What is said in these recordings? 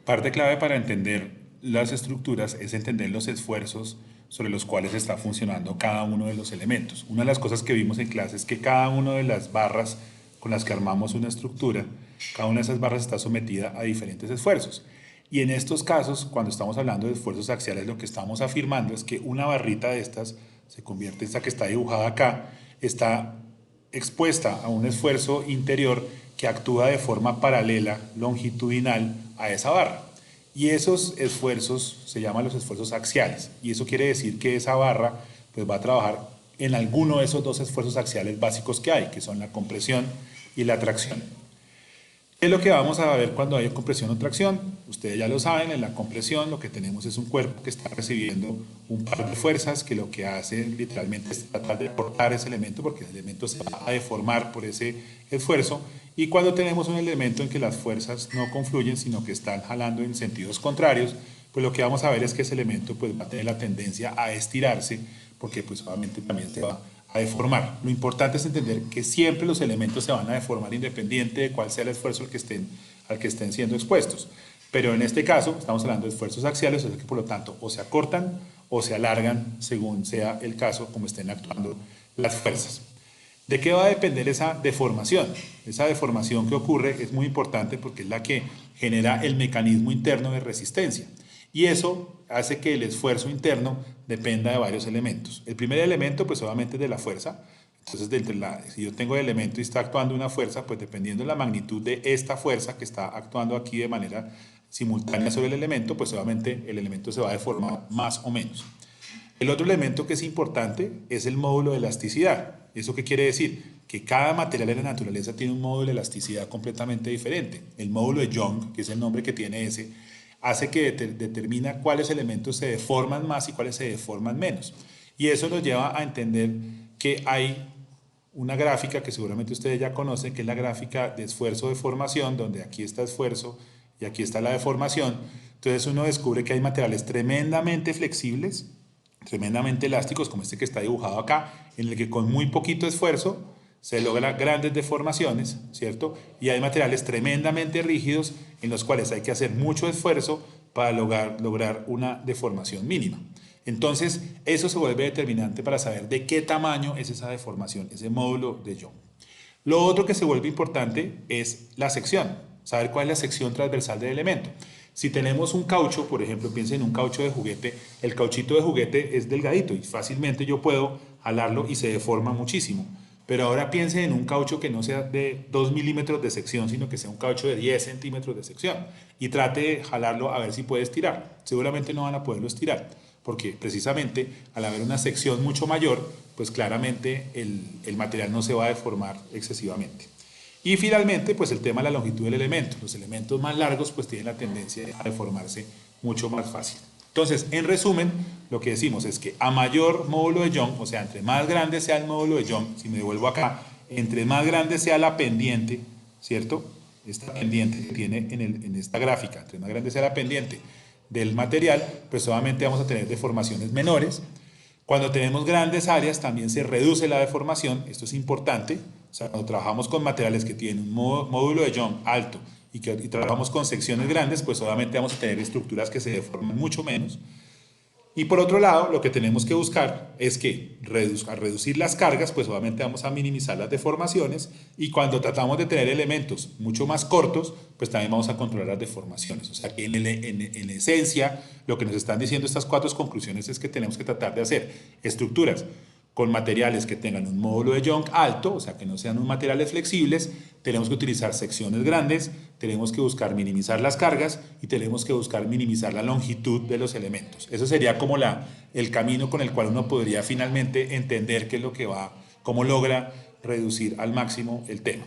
Parte clave para entender las estructuras es entender los esfuerzos sobre los cuales está funcionando cada uno de los elementos. Una de las cosas que vimos en clase es que cada una de las barras con las que armamos una estructura, cada una de esas barras está sometida a diferentes esfuerzos. Y en estos casos, cuando estamos hablando de esfuerzos axiales, lo que estamos afirmando es que una barrita de estas se convierte, esta que está dibujada acá, está expuesta a un esfuerzo interior que actúa de forma paralela, longitudinal, a esa barra. Y esos esfuerzos se llaman los esfuerzos axiales. Y eso quiere decir que esa barra pues, va a trabajar en alguno de esos dos esfuerzos axiales básicos que hay, que son la compresión y la tracción. ¿Qué es lo que vamos a ver cuando hay compresión o tracción? Ustedes ya lo saben, en la compresión lo que tenemos es un cuerpo que está recibiendo un par de fuerzas que lo que hace literalmente es tratar de cortar ese elemento porque el elemento se va a deformar por ese esfuerzo. Y cuando tenemos un elemento en que las fuerzas no confluyen sino que están jalando en sentidos contrarios, pues lo que vamos a ver es que ese elemento pues, va a tener la tendencia a estirarse porque pues obviamente también se va a deformar. Lo importante es entender que siempre los elementos se van a deformar independiente de cuál sea el esfuerzo al que estén siendo expuestos. Pero en este caso estamos hablando de esfuerzos axiales, o sea que por lo tanto o se acortan o se alargan según sea el caso como estén actuando las fuerzas. ¿De qué va a depender esa deformación? Esa deformación que ocurre es muy importante porque es la que genera el mecanismo interno de resistencia. Y eso hace que el esfuerzo interno dependa de varios elementos. El primer elemento, pues obviamente es de la fuerza. Entonces, si yo tengo el elemento y está actuando una fuerza, pues dependiendo de la magnitud de esta fuerza que está actuando aquí de manera simultánea sobre el elemento, pues obviamente el elemento se va a deformar más o menos. El otro elemento que es importante es el módulo de elasticidad. ¿Eso qué quiere decir? Que cada material en la naturaleza tiene un módulo de elasticidad completamente diferente. El módulo de Young, que es el nombre que tiene ese, hace que determina cuáles elementos se deforman más y cuáles se deforman menos. Y eso nos lleva a entender que hay una gráfica que seguramente ustedes ya conocen, que es la gráfica de esfuerzo-deformación, donde aquí está esfuerzo y aquí está la deformación. Entonces uno descubre que hay materiales tremendamente flexibles, tremendamente elásticos, como este que está dibujado acá, en el que con muy poquito esfuerzo se logran grandes deformaciones, ¿cierto? Y hay materiales tremendamente rígidos en los cuales hay que hacer mucho esfuerzo para lograr una deformación mínima. Entonces, eso se vuelve determinante para saber de qué tamaño es esa deformación, ese módulo de Young. Lo otro que se vuelve importante es la sección, saber cuál es la sección transversal del elemento. Si tenemos un caucho, por ejemplo, piensen en un caucho de juguete, el cauchito de juguete es delgadito y fácilmente yo puedo jalarlo y se deforma muchísimo. Pero ahora piensen en un caucho que no sea de 2 milímetros de sección, sino que sea un caucho de 10 centímetros de sección. Y trate de jalarlo a ver si puede estirar. Seguramente no van a poderlo estirar, porque precisamente al haber una sección mucho mayor, pues claramente el material no se va a deformar excesivamente. Y finalmente, pues el tema de la longitud del elemento. Los elementos más largos pues tienen la tendencia a deformarse mucho más fácil. Entonces, en resumen, lo que decimos es que a mayor módulo de Young, o sea, entre más grande sea el módulo de Young, si me devuelvo acá, entre más grande sea la pendiente, ¿cierto? Esta pendiente que tiene en esta gráfica, entre más grande sea la pendiente del material, pues obviamente vamos a tener deformaciones menores. Cuando tenemos grandes áreas también se reduce la deformación, esto es importante, o sea, cuando trabajamos con materiales que tienen un módulo de Young alto y trabajamos con secciones grandes, pues obviamente vamos a tener estructuras que se deforman mucho menos. Y por otro lado, lo que tenemos que buscar es que al reducir las cargas, pues obviamente vamos a minimizar las deformaciones y cuando tratamos de tener elementos mucho más cortos, pues también vamos a controlar las deformaciones. O sea que en esencia, lo que nos están diciendo estas cuatro conclusiones es que tenemos que tratar de hacer estructuras con materiales que tengan un módulo de Young alto, o sea que no sean unos materiales flexibles, tenemos que utilizar secciones grandes, tenemos que buscar minimizar las cargas y tenemos que buscar minimizar la longitud de los elementos. Eso sería como el camino con el cual uno podría finalmente entender qué es lo que va, cómo logra reducir al máximo el tema.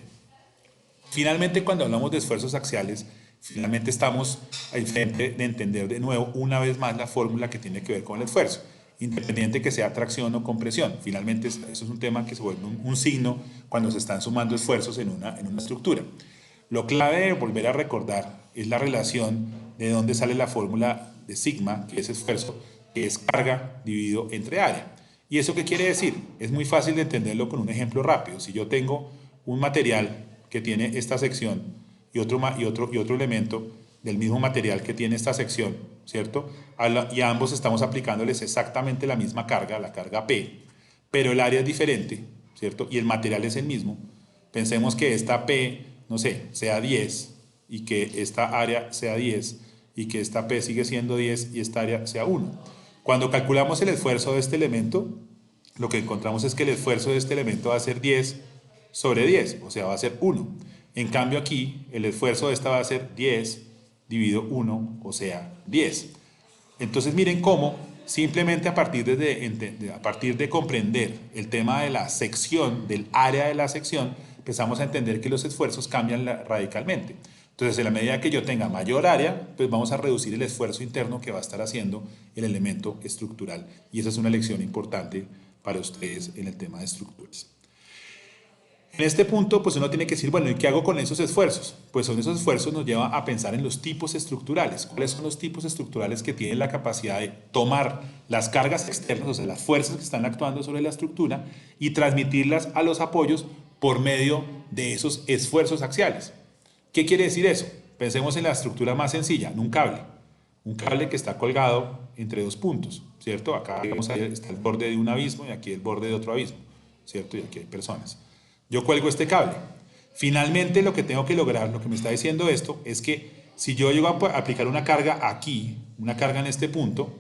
Finalmente, cuando hablamos de esfuerzos axiales, finalmente estamos al frente de entender de nuevo una vez más la fórmula que tiene que ver con el esfuerzo, independiente que sea tracción o compresión. Finalmente, eso es un tema que se vuelve un signo cuando se están sumando esfuerzos en una estructura. Lo clave de volver a recordar es la relación de dónde sale la fórmula de sigma, que es esfuerzo, que es carga dividido entre área. ¿Y eso qué quiere decir? Es muy fácil de entenderlo con un ejemplo rápido. Si yo tengo un material que tiene esta sección y otro elemento del mismo material que tiene esta sección, ¿cierto? Y a ambos estamos aplicándoles exactamente la misma carga, la carga P, pero el área es diferente, ¿cierto? Y el material es el mismo. Pensemos que esta P, no sé, sea 10 y que esta área sea 10 y que esta P sigue siendo 10 y esta área sea 1. Cuando calculamos el esfuerzo de este elemento, lo que encontramos es que el esfuerzo de este elemento va a ser 10 sobre 10, o sea, va a ser 1. En cambio aquí, el esfuerzo de esta va a ser 10 dividido 1, o sea, 10. Entonces miren cómo simplemente a partir de comprender el tema de la sección, del área de la sección, empezamos a entender que los esfuerzos cambian radicalmente. Entonces, en la medida que yo tenga mayor área, pues vamos a reducir el esfuerzo interno que va a estar haciendo el elemento estructural. Y esa es una lección importante para ustedes en el tema de estructuras. En este punto, pues uno tiene que decir, bueno, ¿y qué hago con esos esfuerzos? Pues son esos esfuerzos nos lleva a pensar en los tipos estructurales. ¿Cuáles son los tipos estructurales que tienen la capacidad de tomar las cargas externas, o sea, las fuerzas que están actuando sobre la estructura, y transmitirlas a los apoyos por medio de esos esfuerzos axiales? ¿Qué quiere decir eso? Pensemos en la estructura más sencilla, en un cable. Un cable que está colgado entre dos puntos, ¿cierto? Acá está el borde de un abismo y aquí el borde de otro abismo, ¿cierto? Y aquí hay personas. Yo cuelgo este cable. Finalmente lo que tengo que lograr, lo que me está diciendo esto, es que si yo llego a aplicar una carga aquí, una carga en este punto,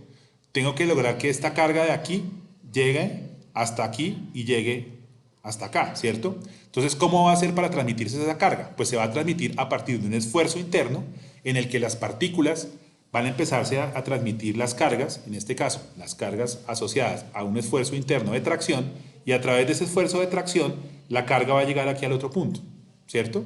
tengo que lograr que esta carga de aquí llegue hasta aquí y llegue hasta acá, ¿cierto? Entonces, ¿cómo va a ser para transmitirse esa carga? Pues se va a transmitir a partir de un esfuerzo interno en el que las partículas van a empezarse a transmitir las cargas, en este caso, las cargas asociadas a un esfuerzo interno de tracción, y a través de ese esfuerzo de tracción, la carga va a llegar aquí al otro punto, ¿cierto?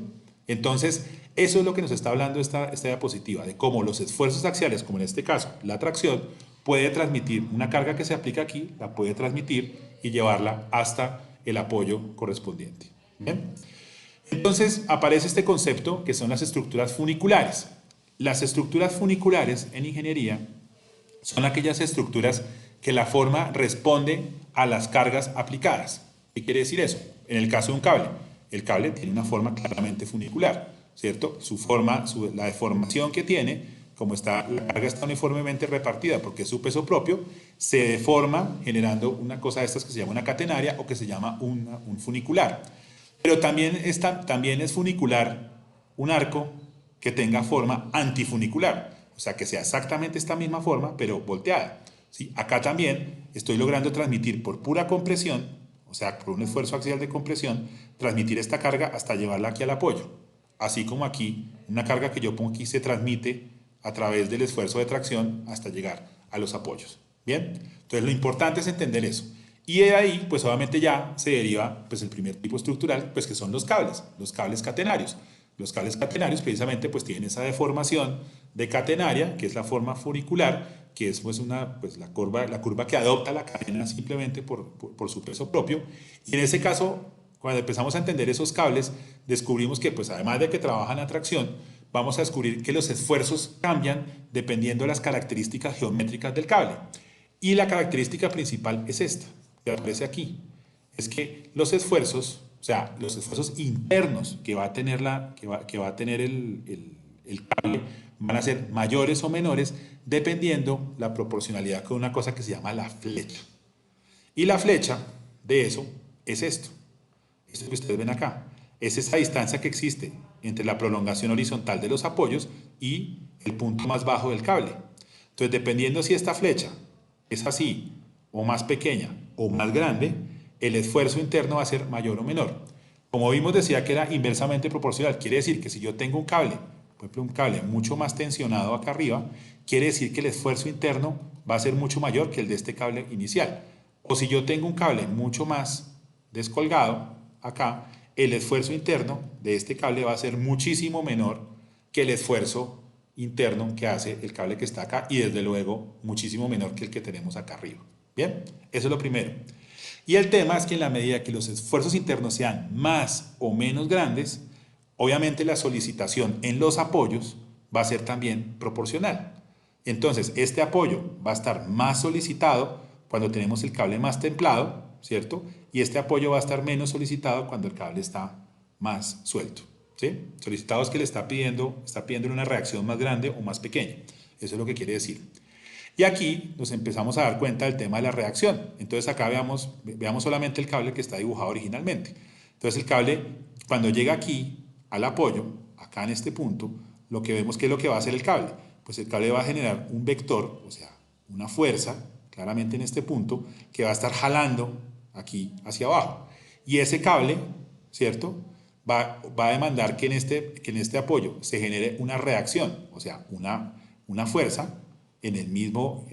Entonces, eso es lo que nos está hablando esta diapositiva, de cómo los esfuerzos axiales, como en este caso, la tracción, puede transmitir una carga que se aplica aquí, la puede transmitir y llevarla hasta el apoyo correspondiente. ¿Bien? Entonces, aparece este concepto que son las estructuras funiculares. Las estructuras funiculares en ingeniería son aquellas estructuras que la forma responde a las cargas aplicadas. ¿Qué quiere decir eso? En el caso de un cable, el cable tiene una forma claramente funicular, ¿cierto? Su forma, la deformación que tiene, como la carga está uniformemente repartida porque es su peso propio, se deforma generando una cosa de estas que se llama una catenaria o que se llama un funicular. Pero también es funicular un arco que tenga forma antifunicular, o sea, que sea exactamente esta misma forma, pero volteada. ¿Sí? Acá también estoy logrando transmitir por pura compresión, o sea, por un esfuerzo axial de compresión, transmitir esta carga hasta llevarla aquí al apoyo. Así como aquí, una carga que yo pongo aquí se transmite a través del esfuerzo de tracción hasta llegar a los apoyos. ¿Bien? Entonces, lo importante es entender eso. Y de ahí, pues obviamente ya se deriva pues, el primer tipo estructural, pues que son los cables catenarios. Los cables catenarios precisamente pues tienen esa deformación de catenaria, que es la forma funicular, que es pues, la curva que adopta la cadena simplemente por su peso propio. Y en ese caso, cuando empezamos a entender esos cables, descubrimos que pues además de que trabajan a tracción, vamos a descubrir que los esfuerzos cambian dependiendo de las características geométricas del cable. Y la característica principal es esta, que aparece aquí, es que los esfuerzos, o sea, los esfuerzos internos que va a tener, el cable van a ser mayores o menores dependiendo la proporcionalidad con una cosa que se llama la flecha. Y la flecha de eso es esto que ustedes ven acá. Es esa distancia que existe entre la prolongación horizontal de los apoyos y el punto más bajo del cable. Entonces, dependiendo si esta flecha es así, o más pequeña, o más grande, el esfuerzo interno va a ser mayor o menor. Como vimos, decía que era inversamente proporcional. Quiere decir que si yo tengo un cable, por ejemplo, un cable mucho más tensionado acá arriba, quiere decir que el esfuerzo interno va a ser mucho mayor que el de este cable inicial. O si yo tengo un cable mucho más descolgado acá, el esfuerzo interno de este cable va a ser muchísimo menor que el esfuerzo interno que hace el cable que está acá y desde luego muchísimo menor que el que tenemos acá arriba. Bien, eso es lo primero. Y el tema es que en la medida que los esfuerzos internos sean más o menos grandes, obviamente la solicitación en los apoyos va a ser también proporcional. Entonces, este apoyo va a estar más solicitado cuando tenemos el cable más templado, ¿cierto? Y este apoyo va a estar menos solicitado cuando el cable está más suelto, ¿sí? Solicitado es que le está pidiendo una reacción más grande o más pequeña. Eso es lo que quiere decir. Y aquí nos empezamos a dar cuenta del tema de la reacción. Entonces acá veamos solamente el cable que está dibujado originalmente. Entonces el cable, cuando llega aquí al apoyo, acá en este punto, lo que vemos que es lo que va a hacer el cable. Pues el cable va a generar un vector, o sea, una fuerza, claramente en este punto, que va a estar jalando aquí hacia abajo. Y ese cable, ¿cierto?, va a demandar que en este apoyo se genere una reacción, o sea, una fuerza en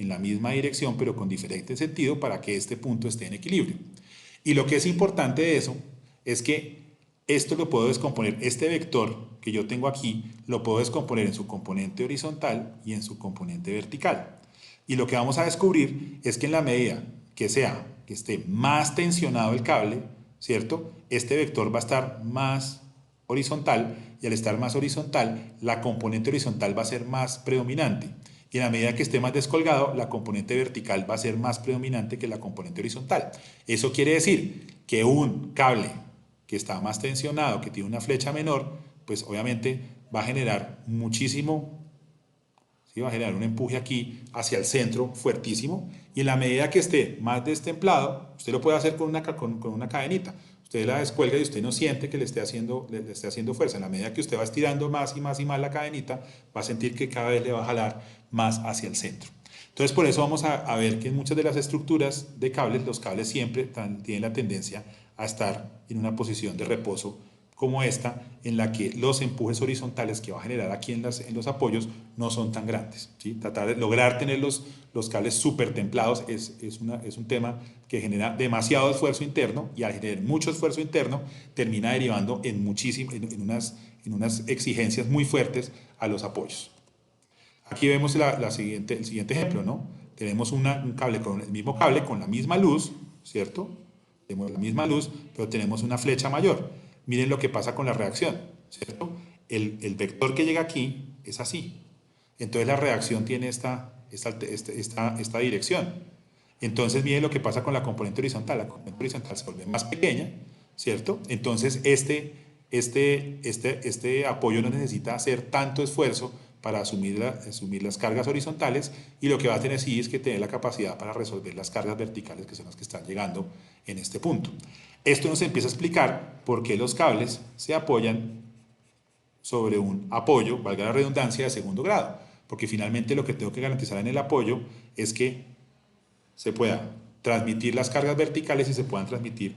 la misma dirección, pero con diferente sentido para que este punto esté en equilibrio. Y lo que es importante de eso es que esto lo puedo descomponer, este vector que yo tengo aquí, lo puedo descomponer en su componente horizontal y en su componente vertical. Y lo que vamos a descubrir es que en la medida que esté más tensionado el cable, ¿cierto? Este vector va a estar más horizontal y al estar más horizontal, la componente horizontal va a ser más predominante. Y en la medida que esté más descolgado, la componente vertical va a ser más predominante que la componente horizontal. Eso quiere decir que un cable que está más tensionado, que tiene una flecha menor, pues obviamente va a generar muchísimo, ¿sí? Va a generar un empuje aquí hacia el centro fuertísimo, y en la medida que esté más destemplado, usted lo puede hacer con una cadenita. Usted la descuelga y usted no siente que le esté haciendo fuerza. En la medida que usted va estirando más y más y más la cadenita, va a sentir que cada vez le va a jalar más hacia el centro. Entonces, por eso vamos a ver que en muchas de las estructuras de cables, los cables siempre tienen la tendencia a estar en una posición de reposo como esta, en la que los empujes horizontales que va a generar aquí en los apoyos no son tan grandes, ¿sí? Tratar de lograr tener los cables súper templados es un tema que genera demasiado esfuerzo interno, y al generar mucho esfuerzo interno termina derivando en unas exigencias muy fuertes a los apoyos. Aquí vemos el siguiente ejemplo, ¿no? Tenemos un cable con el mismo cable, con la misma luz, ¿cierto? Tenemos la misma luz, pero tenemos una flecha mayor. Miren lo que pasa con la reacción, ¿cierto? El vector que llega aquí es así. Entonces la reacción tiene esta dirección. Entonces miren lo que pasa con la componente horizontal. La componente horizontal se vuelve más pequeña, ¿cierto? Entonces este apoyo no necesita hacer tanto esfuerzo para asumir las cargas horizontales, y lo que va a tener sí es que tener la capacidad para resolver las cargas verticales, que son las que están llegando en este punto. Esto nos empieza a explicar por qué los cables se apoyan sobre un apoyo, valga la redundancia, de segundo grado, porque finalmente lo que tengo que garantizar en el apoyo es que se puedan transmitir las cargas verticales y se puedan transmitir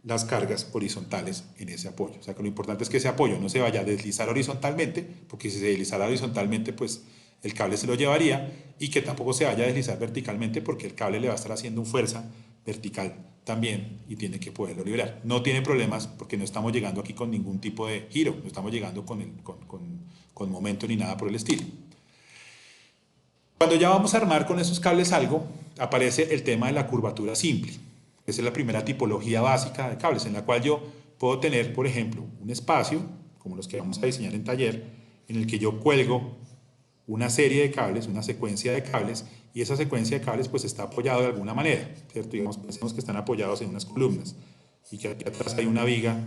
las cargas horizontales en ese apoyo. O sea que lo importante es que ese apoyo no se vaya a deslizar horizontalmente, porque si se deslizara horizontalmente, pues el cable se lo llevaría, y que tampoco se vaya a deslizar verticalmente, porque el cable le va a estar haciendo fuerza vertical también y tiene que poderlo liberar. No tiene problemas porque no estamos llegando aquí con ningún tipo de giro, no estamos llegando con momento ni nada por el estilo. Cuando ya vamos a armar con esos cables algo, aparece el tema de la curvatura simple. Esa es la primera tipología básica de cables, en la cual yo puedo tener, por ejemplo, un espacio, como los que vamos a diseñar en taller, en el que yo cuelgo una serie de cables, una secuencia de cables, y esa secuencia de cables pues está apoyado de alguna manera, ¿cierto? Digamos, pensemos que están apoyados en unas columnas, y que aquí atrás hay una viga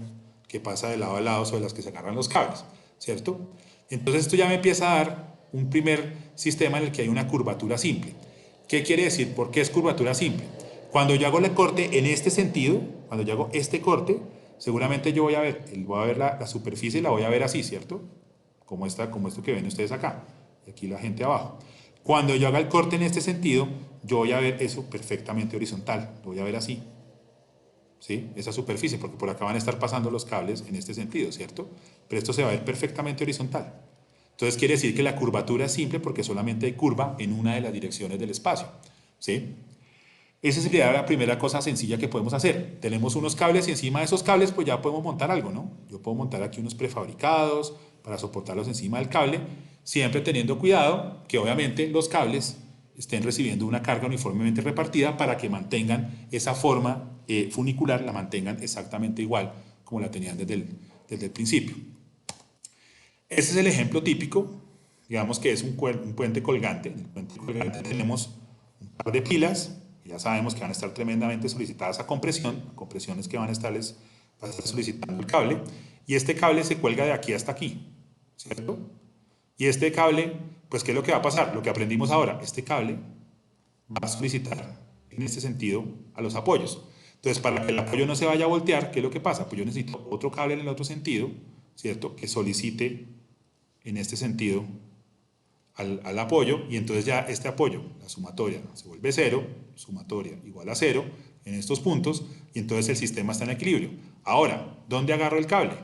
que pasa de lado a lado sobre las que se agarran los cables, ¿cierto? Entonces esto ya me empieza a dar un primer sistema en el que hay una curvatura simple. ¿Qué quiere decir? ¿Por qué es curvatura simple? Cuando yo hago el corte en este sentido, cuando yo hago este corte, seguramente yo voy a ver la superficie, la voy a ver así, ¿cierto? Como esto que ven ustedes acá, y aquí la gente abajo. Cuando yo haga el corte en este sentido, yo voy a ver eso perfectamente horizontal, lo voy a ver así, ¿sí? Esa superficie, porque por acá van a estar pasando los cables en este sentido, ¿cierto? Pero esto se va a ver perfectamente horizontal. Entonces quiere decir que la curvatura es simple porque solamente hay curva en una de las direcciones del espacio, ¿sí? Esa sería la primera cosa sencilla que podemos hacer. Tenemos unos cables y encima de esos cables pues ya podemos montar algo, ¿no? Yo puedo montar aquí unos prefabricados para soportarlos encima del cable, siempre teniendo cuidado que obviamente los cables estén recibiendo una carga uniformemente repartida para que mantengan esa forma funicular, la mantengan exactamente igual como la tenían desde el principio. Ese es el ejemplo típico, digamos que es un puente colgante. En el puente colgante tenemos un par de pilas, ya sabemos que van a estar tremendamente solicitadas a compresión, compresiones que van a estar solicitando el cable, y este cable se cuelga de aquí hasta aquí, ¿cierto? Y este cable, pues ¿qué es lo que va a pasar? Lo que aprendimos ahora, este cable va a solicitar en este sentido a los apoyos. Entonces, para que el apoyo no se vaya a voltear, ¿qué es lo que pasa? Pues yo necesito otro cable en el otro sentido, ¿cierto? Que solicite en este sentido al apoyo, y entonces ya este apoyo, la sumatoria se vuelve cero, sumatoria igual a cero en estos puntos, y entonces el sistema está en equilibrio. Ahora, ¿dónde agarro el cable?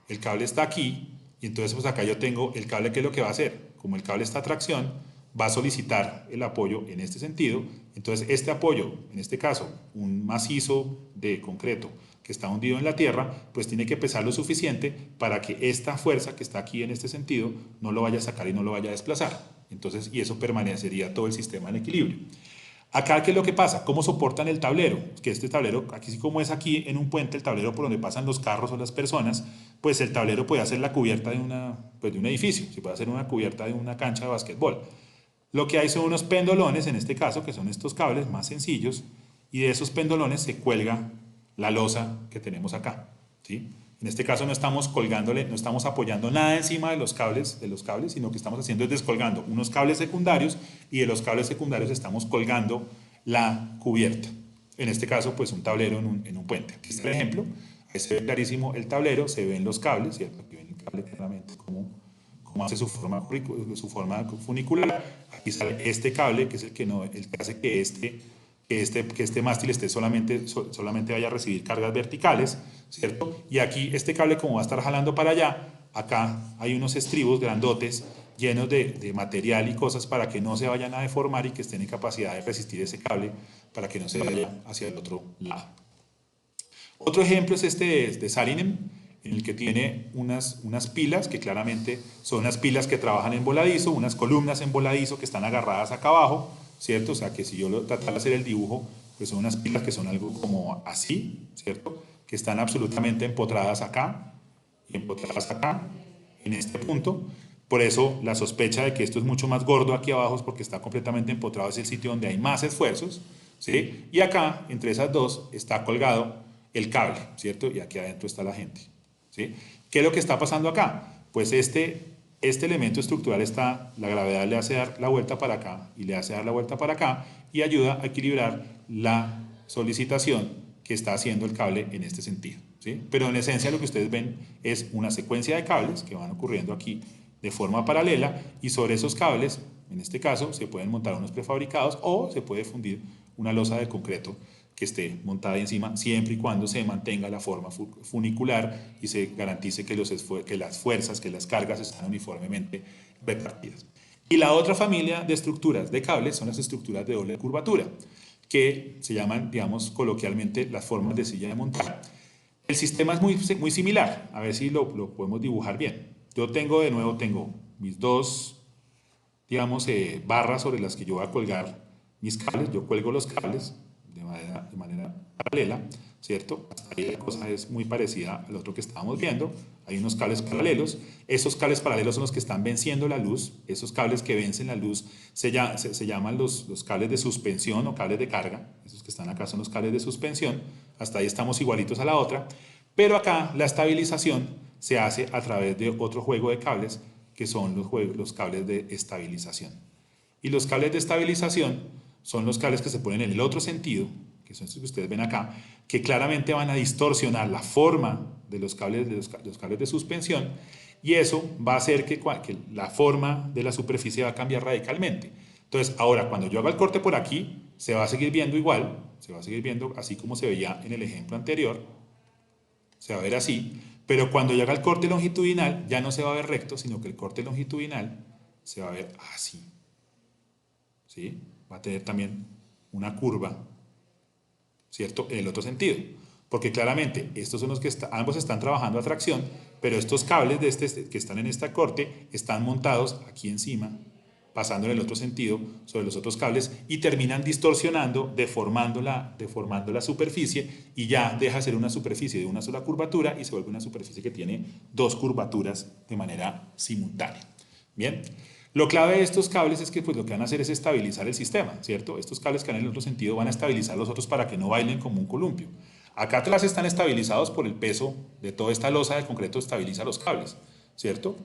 El cable está aquí, y entonces pues acá yo tengo el cable. ¿Qué es lo que va a hacer? Como el cable está a tracción, va a solicitar el apoyo en este sentido. Entonces este apoyo, en este caso un macizo de concreto que está hundido en la tierra, pues tiene que pesar lo suficiente para que esta fuerza que está aquí en este sentido no lo vaya a sacar y no lo vaya a desplazar. Entonces, y eso permanecería todo el sistema en equilibrio. Acá, ¿qué es lo que pasa? ¿Cómo soportan el tablero? Que este tablero, aquí como es aquí en un puente, el tablero por donde pasan los carros o las personas, pues el tablero puede hacer la cubierta de, pues de un edificio, se puede hacer una cubierta de una cancha de básquetbol. Lo que hay son unos pendolones, en este caso, que son estos cables más sencillos, y de esos pendolones se cuelga la losa que tenemos acá, ¿sí? En este caso no estamos colgándole, no estamos apoyando nada encima de los cables, sino que estamos haciendo es descolgando unos cables secundarios, y de los cables secundarios estamos colgando la cubierta. En este caso, pues un tablero en un puente. Aquí está el ejemplo, ahí se ve clarísimo el tablero, se ven los cables, ¿cierto? Aquí ven el cable claramente cómo hace su forma funicular. Aquí sale este cable, que es el que hace que este mástil esté solamente vaya a recibir cargas verticales, ¿cierto? Y aquí este cable, como va a estar jalando para allá, acá hay unos estribos grandotes llenos de material y cosas para que no se vayan a deformar y que estén en capacidad de resistir ese cable para que no se vaya hacia el otro lado. Otro ejemplo es este de Saarinen, en el que tiene unas pilas que claramente son unas pilas que trabajan en voladizo, unas columnas en voladizo que están agarradas acá abajo, ¿cierto? O sea que si yo tratara de hacer el dibujo, pues son unas pilas que son algo como así, ¿cierto? Que están absolutamente empotradas acá y empotradas acá, en este punto. Por eso la sospecha de que esto es mucho más gordo aquí abajo es porque está completamente empotrado, es el sitio donde hay más esfuerzos, ¿sí? Y acá, entre esas dos, está colgado el cable, ¿cierto? Y aquí adentro está la gente, ¿sí? ¿Qué es lo que está pasando acá? Pues este elemento estructural la gravedad le hace dar la vuelta para acá y le hace dar la vuelta para acá y ayuda a equilibrar la solicitación que está haciendo el cable en este sentido, ¿sí? Pero en esencia lo que ustedes ven es una secuencia de cables que van ocurriendo aquí de forma paralela, y sobre esos cables, en este caso, se pueden montar unos prefabricados o se puede fundir una losa de concreto que esté montada encima, siempre y cuando se mantenga la forma funicular y se garantice que las fuerzas, que las cargas están uniformemente repartidas. Y la otra familia de estructuras de cables son las estructuras de doble curvatura, que se llaman, digamos, coloquialmente las formas de silla de montar. El sistema es muy similar, a ver si lo podemos dibujar bien. Yo tengo mis dos, digamos, barras sobre las que yo voy a colgar mis cables. Yo cuelgo los cables de manera paralela, ¿cierto? Hasta ahí la cosa es muy parecida al otro que estábamos viendo. Hay unos cables paralelos. Esos cables paralelos son los que están venciendo la luz. Esos cables que vencen la luz se llaman los cables de suspensión o cables de carga. Esos que están acá son los cables de suspensión. Hasta ahí estamos igualitos a la otra. Pero acá la estabilización se hace a través de otro juego de cables, que son los cables de estabilización. Y los cables de estabilización son los cables que se ponen en el otro sentido, que son estos que ustedes ven acá, que claramente van a distorsionar la forma de los cables de suspensión, y eso va a hacer que la forma de la superficie va a cambiar radicalmente. Entonces, ahora, cuando yo haga el corte por aquí, se va a seguir viendo igual, se va a seguir viendo así como se veía en el ejemplo anterior, se va a ver así, pero cuando yo haga el corte longitudinal ya no se va a ver recto, sino que el corte longitudinal se va a ver así, ¿sí? Va a tener también una curva, ¿cierto? En el otro sentido, porque claramente estos son los que ambos están trabajando a tracción, pero estos cables que están en este corte están montados aquí encima, pasando en el otro sentido sobre los otros cables, y terminan distorsionando, deformando la superficie, y ya deja de ser una superficie de una sola curvatura y se vuelve una superficie que tiene dos curvaturas de manera simultánea. Bien, lo clave de estos cables es que pues, lo que van a hacer es estabilizar el sistema, ¿cierto? Estos cables que van en el otro sentido van a estabilizar los otros para que no bailen como un columpio. Acá atrás están estabilizados por el peso de toda esta losa de concreto, estabiliza los cables, ¿cierto?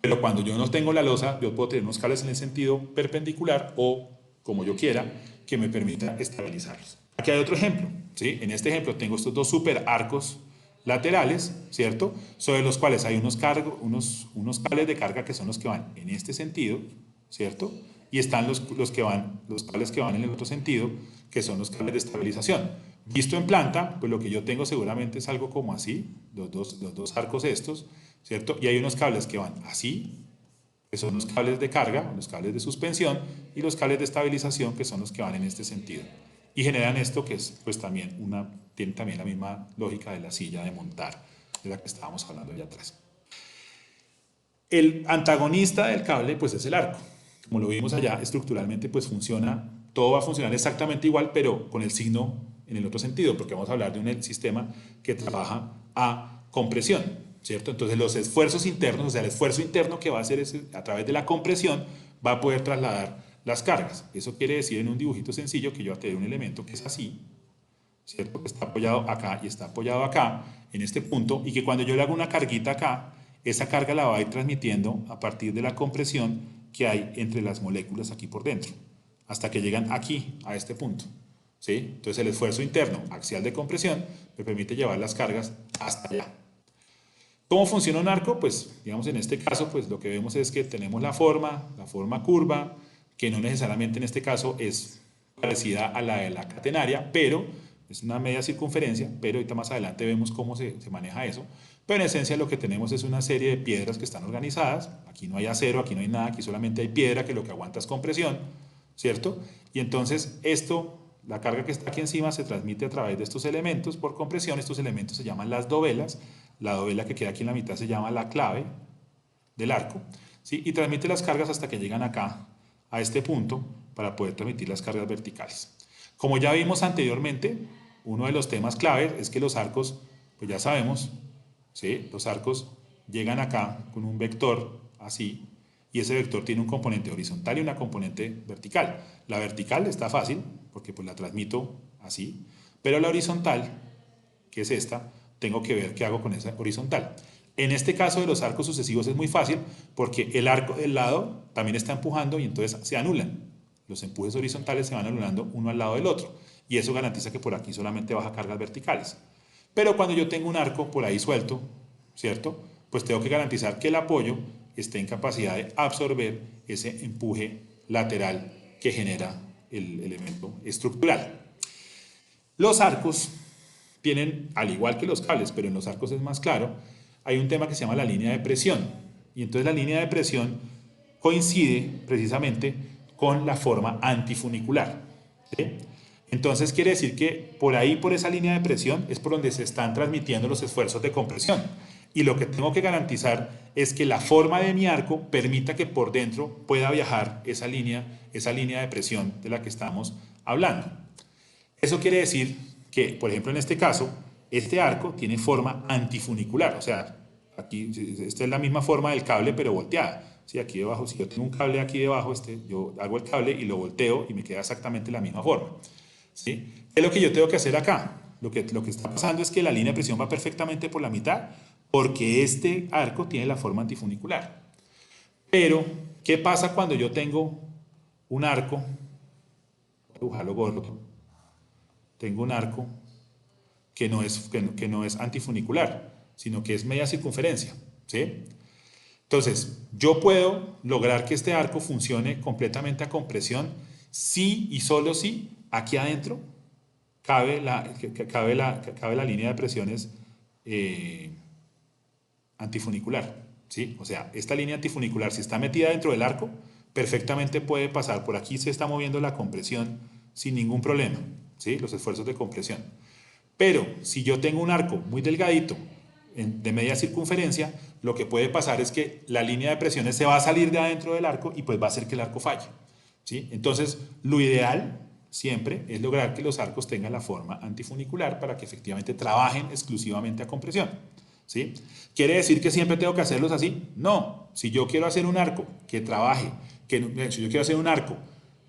Pero cuando yo no tengo la losa, yo puedo tener unos cables en el sentido perpendicular o como yo quiera, que me permita estabilizarlos. Aquí hay otro ejemplo, ¿sí? En este ejemplo tengo estos dos super arcos laterales, ¿cierto? Sobre los cuales hay unos cables de carga que son los que van en este sentido, ¿cierto? Y están los cables que van en el otro sentido, que son los cables de estabilización. Visto en planta, pues lo que yo tengo seguramente es algo como así, los dos arcos estos, ¿cierto? Y hay unos cables que van así, que son los cables de carga, los cables de suspensión, y los cables de estabilización, que son los que van en este sentido. Y generan esto que es, pues también tiene también la misma lógica de la silla de montar, de la que estábamos hablando allá atrás. El antagonista del cable, pues es el arco. Como lo vimos allá, estructuralmente, pues funciona, todo va a funcionar exactamente igual, pero con el signo en el otro sentido, porque vamos a hablar de un sistema que trabaja a compresión, ¿cierto? Entonces los esfuerzos internos, o sea, el esfuerzo interno que va a hacer a través de la compresión, va a poder trasladar las cargas. Eso quiere decir en un dibujito sencillo que yo voy a tener un elemento que es así, ¿cierto? Que está apoyado acá y está apoyado acá, en este punto, y que cuando yo le hago una carguita acá, esa carga la va a ir transmitiendo a partir de la compresión que hay entre las moléculas aquí por dentro, hasta que llegan aquí, a este punto, ¿sí? Entonces el esfuerzo interno axial de compresión me permite llevar las cargas hasta allá. ¿Cómo funciona un arco? Pues, digamos, en este caso, pues lo que vemos es que tenemos la forma curva, que no necesariamente en este caso es parecida a la de la catenaria, pero es una media circunferencia, pero ahorita más adelante vemos cómo se maneja eso. Pero en esencia lo que tenemos es una serie de piedras que están organizadas. Aquí no hay acero, aquí no hay nada, aquí solamente hay piedra que lo que aguanta es compresión, ¿cierto? Y entonces esto, la carga que está aquí encima se transmite a través de estos elementos por compresión. Estos elementos se llaman las dovelas. La dovela que queda aquí en la mitad se llama la clave del arco, ¿sí? Y transmite las cargas hasta que llegan acá, a este punto, para poder transmitir las cargas verticales. Como ya vimos anteriormente, uno de los temas claves es que los arcos, pues ya sabemos, ¿sí? Los arcos llegan acá con un vector así, y ese vector tiene un componente horizontal y una componente vertical. La vertical está fácil, porque pues la transmito así, pero la horizontal, que es esta, tengo que ver qué hago con esa horizontal. En este caso de los arcos sucesivos es muy fácil porque el arco del lado también está empujando y entonces se anulan. Los empujes horizontales se van anulando uno al lado del otro y eso garantiza que por aquí solamente baja cargas verticales. Pero cuando yo tengo un arco por ahí suelto, ¿cierto? Pues tengo que garantizar que el apoyo esté en capacidad de absorber ese empuje lateral que genera el elemento estructural. Los arcos tienen, al igual que los cables, pero en los arcos es más claro, hay un tema que se llama la línea de presión. Y entonces la línea de presión coincide precisamente con la forma antifunicular, ¿sí? Entonces quiere decir que por ahí, por esa línea de presión, es por donde se están transmitiendo los esfuerzos de compresión. Y lo que tengo que garantizar es que la forma de mi arco permita que por dentro pueda viajar esa línea de presión de la que estamos hablando. Eso quiere decir que, por ejemplo, en este caso, este arco tiene forma antifunicular, o sea, aquí esta es la misma forma del cable pero volteada. ¿Sí? Aquí debajo, si yo tengo un cable aquí debajo, yo hago el cable y lo volteo y me queda exactamente la misma forma. ¿Sí? ¿Qué es lo que yo tengo que hacer acá? Lo que está pasando es que la línea de presión va perfectamente por la mitad porque este arco tiene la forma antifunicular. Pero, ¿qué pasa cuando yo tengo un arco? Voy a dibujarlo gordo. Tengo un arco que no es antifunicular, sino que es media circunferencia, ¿sí? Entonces, yo puedo lograr que este arco funcione completamente a compresión si y solo si aquí adentro cabe la línea de presiones antifunicular, ¿sí? O sea, esta línea antifunicular, si está metida dentro del arco, perfectamente puede pasar. Por aquí se está moviendo la compresión sin ningún problema, ¿sí? Los esfuerzos de compresión. Pero si yo tengo un arco muy delgadito, de media circunferencia, lo que puede pasar es que la línea de presiones se va a salir de adentro del arco y pues va a hacer que el arco falle, ¿sí? Entonces, lo ideal siempre es lograr que los arcos tengan la forma antifunicular para que efectivamente trabajen exclusivamente a compresión, ¿sí? ¿Quiere decir que siempre tengo que hacerlos así? No. Si yo quiero hacer un arco que trabaje, si yo quiero hacer un arco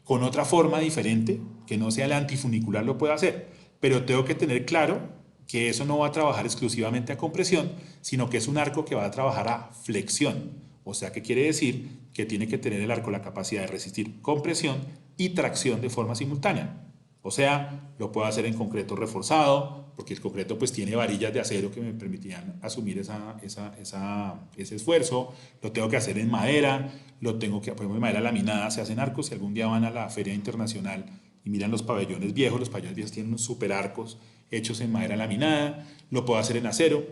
con otra forma diferente, que no sea el antifunicular, lo puedo hacer, pero tengo que tener claro que eso no va a trabajar exclusivamente a compresión, sino que es un arco que va a trabajar a flexión. O sea, que quiere decir que tiene que tener el arco la capacidad de resistir compresión y tracción de forma simultánea. O sea, lo puedo hacer en concreto reforzado, porque el concreto pues tiene varillas de acero que me permitirían asumir ese esfuerzo. Lo tengo que hacer en madera, lo tengo que, por ejemplo, en madera laminada se hacen arcos. Si algún día van a la feria internacional y miran los pabellones viejos tienen unos super arcos hechos en madera laminada. Lo puedo hacer en acero,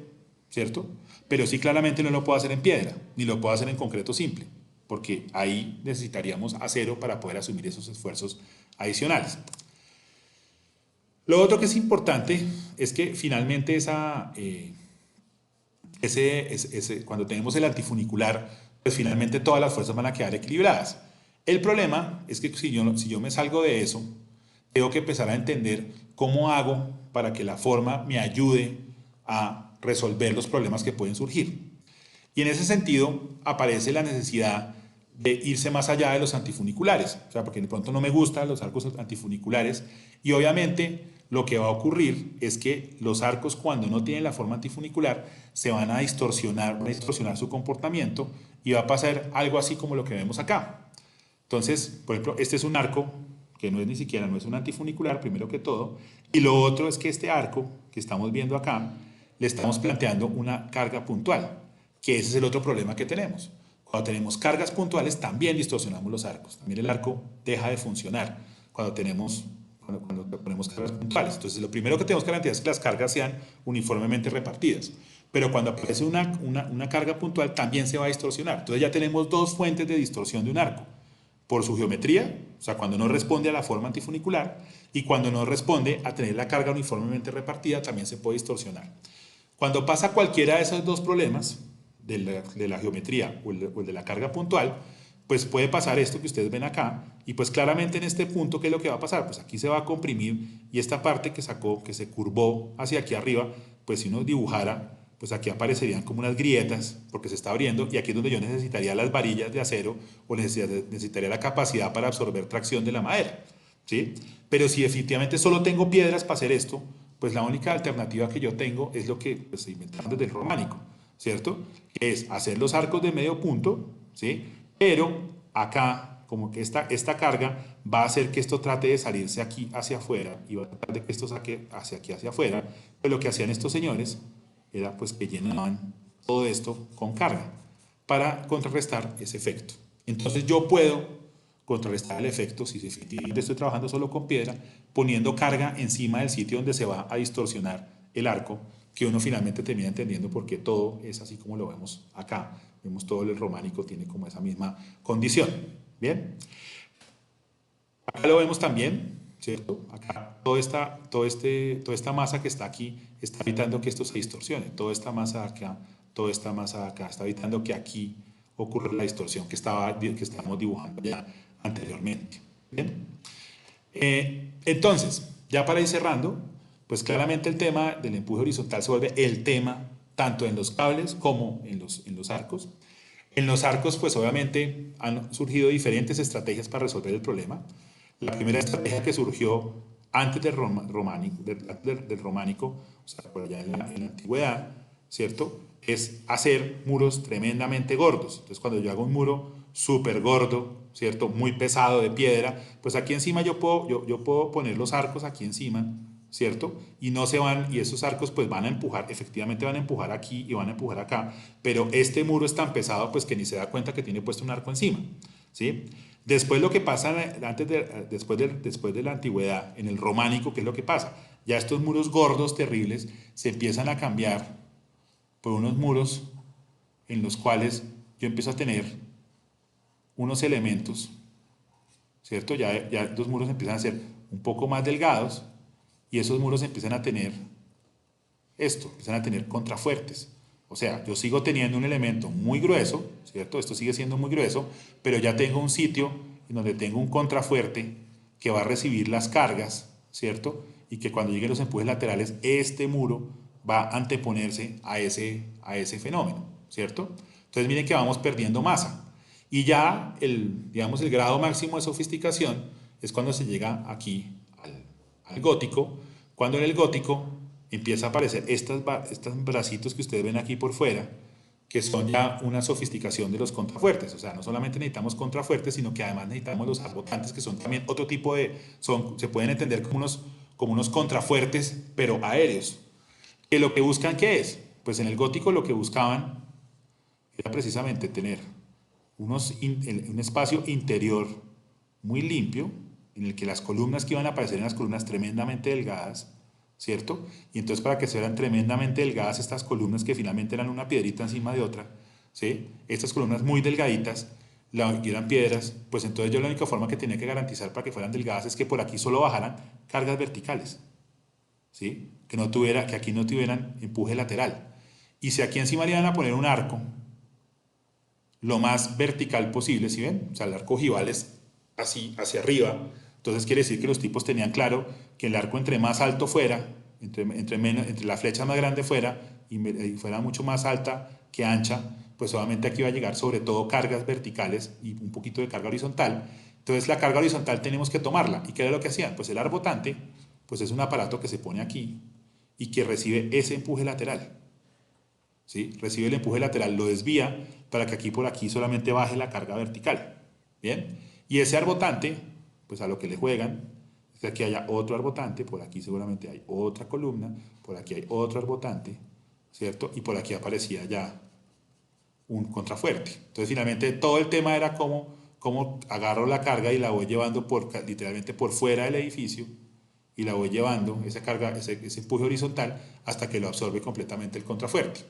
¿cierto? Pero sí claramente no lo puedo hacer en piedra, ni lo puedo hacer en concreto simple, porque ahí necesitaríamos acero para poder asumir esos esfuerzos adicionales. Lo otro que es importante es que finalmente cuando tenemos el antifunicular, pues finalmente todas las fuerzas van a quedar equilibradas. El problema es que si yo me salgo de eso, tengo que empezar a entender cómo hago para que la forma me ayude a resolver los problemas que pueden surgir. Y en ese sentido aparece la necesidad de irse más allá de los antifuniculares, o sea, porque de pronto no me gustan los arcos antifuniculares y obviamente lo que va a ocurrir es que los arcos cuando no tienen la forma antifunicular se van a distorsionar su comportamiento y va a pasar algo así como lo que vemos acá. Entonces, por ejemplo, este es un arco que no es un antifunicular, primero que todo, y lo otro es que este arco que estamos viendo acá, le estamos planteando una carga puntual, que ese es el otro problema que tenemos. Cuando tenemos cargas puntuales también distorsionamos los arcos, también el arco deja de funcionar cuando ponemos cargas puntuales. Entonces lo primero que tenemos que garantizar es que las cargas sean uniformemente repartidas, pero cuando aparece una carga puntual también se va a distorsionar. Entonces ya tenemos dos fuentes de distorsión de un arco, por su geometría, o sea, cuando no responde a la forma antifunicular, y cuando no responde a tener la carga uniformemente repartida, también se puede distorsionar. Cuando pasa cualquiera de esos dos problemas, de la geometría o el de la carga puntual, pues puede pasar esto que ustedes ven acá, y pues claramente en este punto, ¿qué es lo que va a pasar? Pues aquí se va a comprimir, y esta parte que se curvó hacia aquí arriba, pues si uno dibujara, pues aquí aparecerían como unas grietas, porque se está abriendo, y aquí es donde yo necesitaría las varillas de acero, o necesitaría la capacidad para absorber tracción de la madera, ¿sí? Pero si definitivamente solo tengo piedras para hacer esto, pues la única alternativa que yo tengo es lo que pues, se inventaron desde el románico, ¿cierto? Que es hacer los arcos de medio punto, ¿sí? Pero acá, como que esta carga va a hacer que esto trate de salirse aquí hacia afuera, y va a tratar de que esto saque hacia aquí hacia afuera, pero lo que hacían estos señores era pues que llenaban todo esto con carga para contrarrestar ese efecto. Entonces yo puedo contrarrestar el efecto si efectivamente estoy trabajando solo con piedra, poniendo carga encima del sitio donde se va a distorsionar el arco, que uno finalmente termina entendiendo porque todo es así como lo vemos acá. Vemos todo el románico tiene como esa misma condición. Bien. Acá lo vemos también, ¿cierto? Acá toda esta masa que está aquí está evitando que esto se distorsione. Toda esta masa acá, toda esta masa acá está evitando que aquí ocurra la distorsión que estábamos dibujando ya anteriormente. Bien. Entonces, ya para ir cerrando, pues claramente el tema del empuje horizontal se vuelve el tema tanto en los cables como en los arcos. En los arcos, pues obviamente han surgido diferentes estrategias para resolver el problema. La primera estrategia que surgió antes del románico, o sea, por allá en la antigüedad, ¿cierto? Es hacer muros tremendamente gordos. Entonces, cuando yo hago un muro súper gordo, ¿cierto? Muy pesado de piedra, pues aquí encima yo puedo poner los arcos aquí encima, ¿cierto? Y no se van, y esos arcos pues van a empujar, efectivamente van a empujar aquí y van a empujar acá, pero este muro es tan pesado pues que ni se da cuenta que tiene puesto un arco encima, ¿sí? Después lo que pasa, después de la antigüedad, en el románico, ¿qué es lo que pasa? Ya estos muros gordos, terribles, se empiezan a cambiar por unos muros en los cuales yo empiezo a tener unos elementos, ¿cierto? Ya los muros empiezan a ser un poco más delgados y esos muros empiezan a tener empiezan a tener contrafuertes. O sea, yo sigo teniendo un elemento muy grueso, ¿cierto? Esto sigue siendo muy grueso, pero ya tengo un sitio en donde tengo un contrafuerte que va a recibir las cargas, ¿cierto? Y que cuando lleguen los empujes laterales, este muro va a anteponerse a ese fenómeno, ¿cierto? Entonces miren que vamos perdiendo masa. Y ya digamos, el grado máximo de sofisticación es cuando se llega aquí al gótico, cuando en el gótico empieza a aparecer estos bracitos que ustedes ven aquí por fuera, que son ya una sofisticación de los contrafuertes. O sea, no solamente necesitamos contrafuertes, sino que además necesitamos los arbotantes, que son también otro tipo se pueden entender como unos contrafuertes, pero aéreos. ¿Que lo que buscan qué es? Pues en el gótico lo que buscaban era precisamente tener un espacio interior muy limpio, en el que las columnas que iban a aparecer eran las columnas tremendamente delgadas, ¿cierto? Y entonces para que fueran tremendamente delgadas estas columnas que finalmente eran una piedrita encima de otra, ¿sí? Estas columnas muy delgaditas, y eran piedras, pues entonces yo la única forma que tenía que garantizar para que fueran delgadas es que por aquí solo bajaran cargas verticales, ¿sí? Que aquí no tuvieran empuje lateral. Y si aquí encima le iban a poner un arco, lo más vertical posible, ¿sí ven? O sea, el arco ojival es así, hacia arriba. Entonces quiere decir que los tipos tenían claro que el arco entre más alto fuera, entre la flecha más grande fuera y fuera mucho más alta que ancha, pues obviamente aquí va a llegar sobre todo cargas verticales y un poquito de carga horizontal. Entonces la carga horizontal tenemos que tomarla. ¿Y qué era lo que hacían? Pues el arbotante, pues es un aparato que se pone aquí y que recibe ese empuje lateral. ¿Sí? Recibe el empuje lateral, lo desvía para que aquí por aquí solamente baje la carga vertical. ¿Bien? Y ese arbotante, pues a lo que le juegan, es que aquí haya otro arbotante, por aquí seguramente hay otra columna, por aquí hay otro arbotante, ¿cierto? Y por aquí aparecía ya un contrafuerte. Entonces finalmente todo el tema era cómo agarro la carga y la voy llevando literalmente por fuera del edificio y la voy llevando, esa carga, ese empuje horizontal, hasta que lo absorbe completamente el contrafuerte.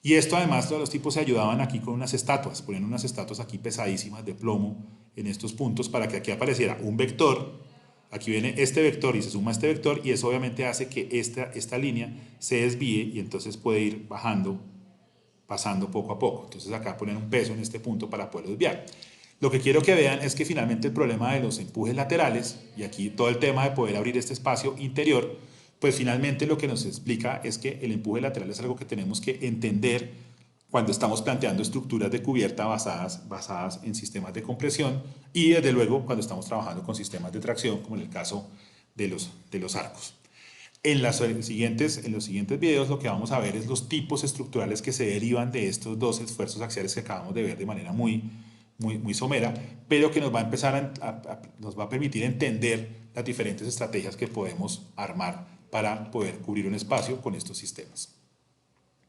Y esto además todos los tipos se ayudaban aquí con unas estatuas, ponían unas estatuas aquí pesadísimas de plomo en estos puntos para que aquí apareciera un vector, aquí viene este vector y se suma este vector y eso obviamente hace que esta línea se desvíe y entonces puede ir bajando, pasando poco a poco. Entonces acá ponen un peso en este punto para poder desviar. Lo que quiero que vean es que finalmente el problema de los empujes laterales, y aquí todo el tema de poder abrir este espacio interior, pues finalmente lo que nos explica es que el empuje lateral es algo que tenemos que entender cuando estamos planteando estructuras de cubierta basadas en sistemas de compresión y desde luego cuando estamos trabajando con sistemas de tracción, como en el caso de los arcos. En los siguientes videos lo que vamos a ver es los tipos estructurales que se derivan de estos dos esfuerzos axiales que acabamos de ver de manera muy somera, pero que nos va a empezar nos va a permitir entender las diferentes estrategias que podemos armar para poder cubrir un espacio con estos sistemas.